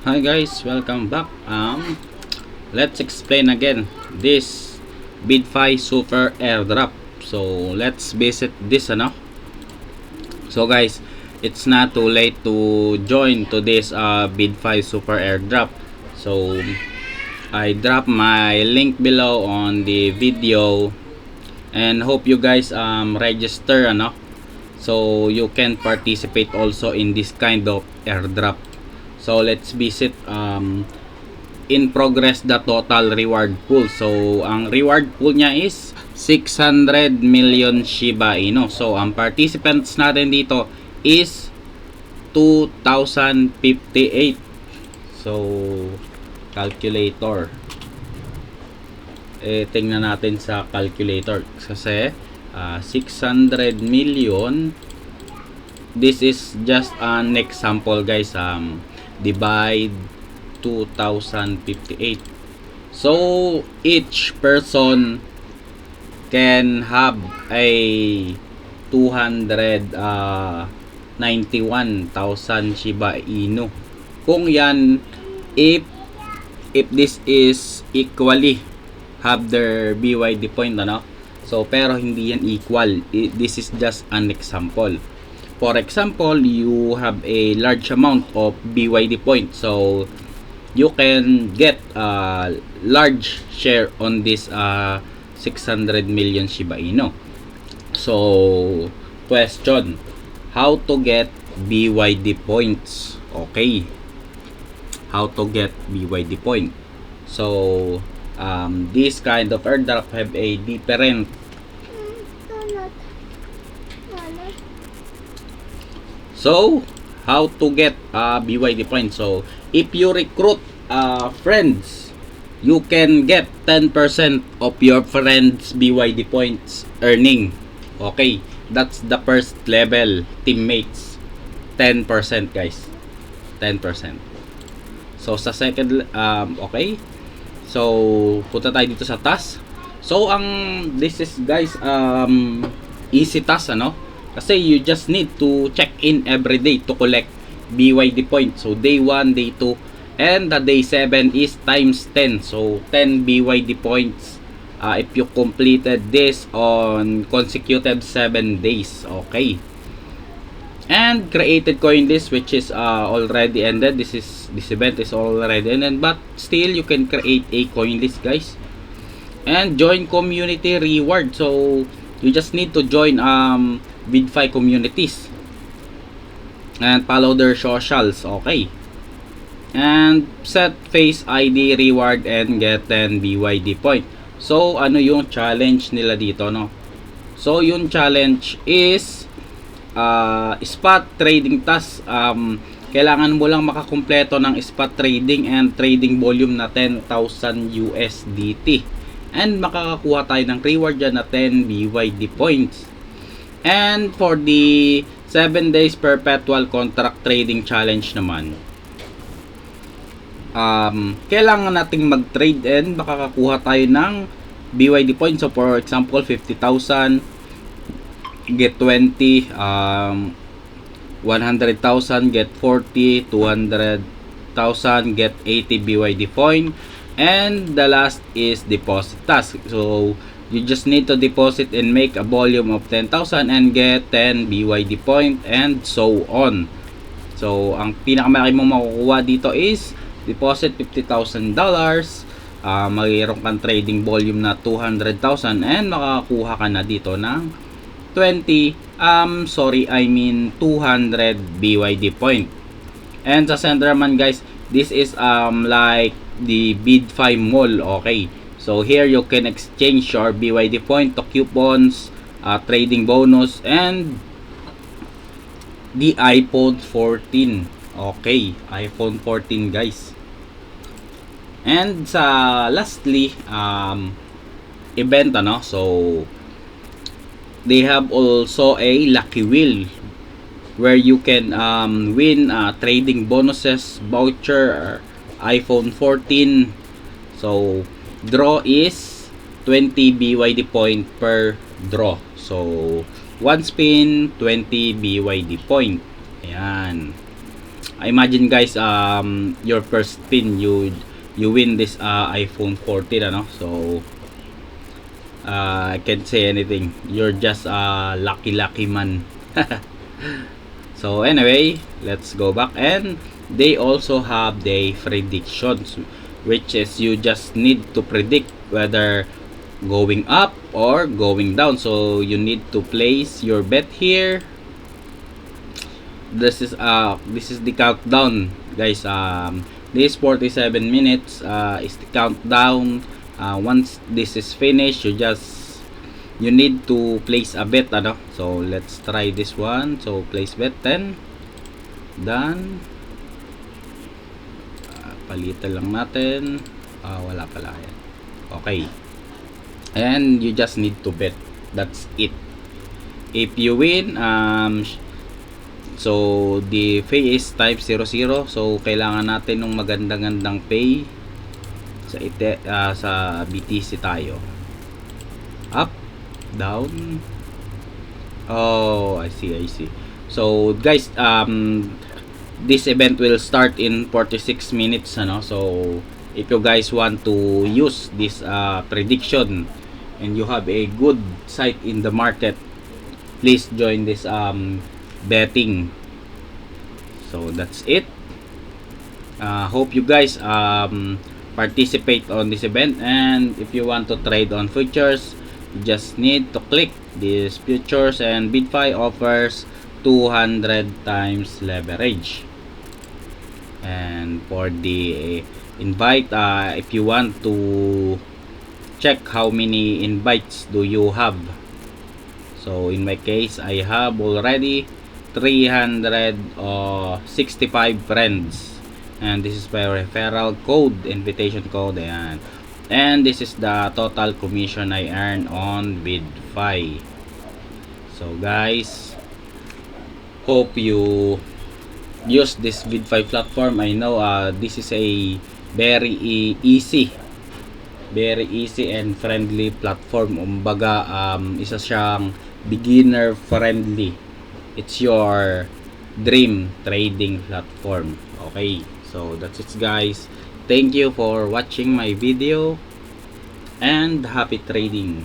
Hi guys, welcome back. Let's explain again this BidFi Super Airdrop. So let's visit this So guys, it's not too late to join to this BidFi Super Airdrop. So I drop my link below on the video and hope you guys register so you can participate also in this kind of airdrop. So let's visit in progress the total reward pool. So ang reward pool niya is 600 million Shiba Inu. So ang participants natin dito is 2,058. So calculator, tingnan natin sa calculator kasi 600 million, this is just an example guys. Divide 2,058, so each person can have a 291,000 Shiba Inu. Kung yan, if this is equally have their BYD point so pero hindi yan equal. This is just an example. For example, you have a large amount of BYD points, so you can get a large share on this 600 million Shiba Inu. So question, how to get BYD points? Okay, how to get BYD point? So this kind of airdrop have a different how to get BYD points. So if you recruit friends, you can get 10% of your friends BYD points earning. Okay, that's the first level teammates. 10% guys, 10%. So sa second okay, so punta tayo dito sa task. So this is guys easy task kasi you just need to check in every day to collect BYD points. So day 1, day 2, and the day 7 is times 10. So 10 BYD points if you completed this on consecutive 7 days. Okay. And created coin list, which is already ended. This event is already ended, but still you can create a coin list guys. And join community reward. So you just need to join BidFi communities and follow their socials. Okay, and set face ID reward and get 10 BYD point. So ano yung challenge nila dito So yung challenge is spot trading task. Kailangan mo lang makakumpleto ng spot trading and trading volume na 10,000 USDT, and makakakuha tayo ng reward dyan na 10 BYD points. And for the 7 days perpetual contract trading challenge naman, kailangan nating mag-trade and makakakuha tayo ng BYD points. So for example, 50,000 get 20, 100,000 get 40, 200,000 get 80 BYD point, and the last is deposit task. So you just need to deposit and make a volume of 10,000 and get 10 BYD point, and so on. So ang pinakamalaki mong makukuha dito is deposit $50,000, mayroon kang trading volume na 200,000, and makakakuha ka na dito ng 200 BYD point. And sa center naman guys, this is like the BidFi mall. Okay, so here you can exchange your BYD point to coupons, trading bonus, and the iPhone 14. Okay, iPhone 14 guys. And sa lastly event so they have also a lucky wheel where you can win trading bonuses, voucher, iPhone 14. So draw is 20 BYD point per draw. So one spin, 20 BYD point. Ayan. imagine guys, your first spin, you win this iPhone 14, ano. So I can't say anything, you're just a lucky man. So anyway, let's go back, and they also have the predictions, which is you just need to predict whether going up or going down. So you need to place your bet here. This is the countdown, guys. This 47 minutes is the countdown. Once this is finished, you need to place a bet, ano. So let's try this one. So place bet 10. Done. Palitan lang natin. Wala pala yan. Okay. And you just need to bet. That's it. If you win, so the pay is type 00. So kailangan natin ng magandang pay sa BTC tayo. Up, down. Oh, I see. So guys, this event will start in 46 minutes, ano. So if you guys want to use this prediction and you have a good sight in the market, please join this betting. So that's it. Hope you guys participate on this event, and if you want to trade on futures, you just need to click these futures, and BitFi offers 200 times leverage. And for the invite, if you want to check how many invites do you have, so in my case, I have already 365 friends, and this is my referral code, invitation code, and this is the total commission I earn on BitFi. So guys, hope you use this BitFi platform. I know this is a very easy and friendly platform. Umbaga, isa siyang beginner friendly. It's your dream trading platform. Okay, so that's it guys. Thank you for watching my video, and happy trading.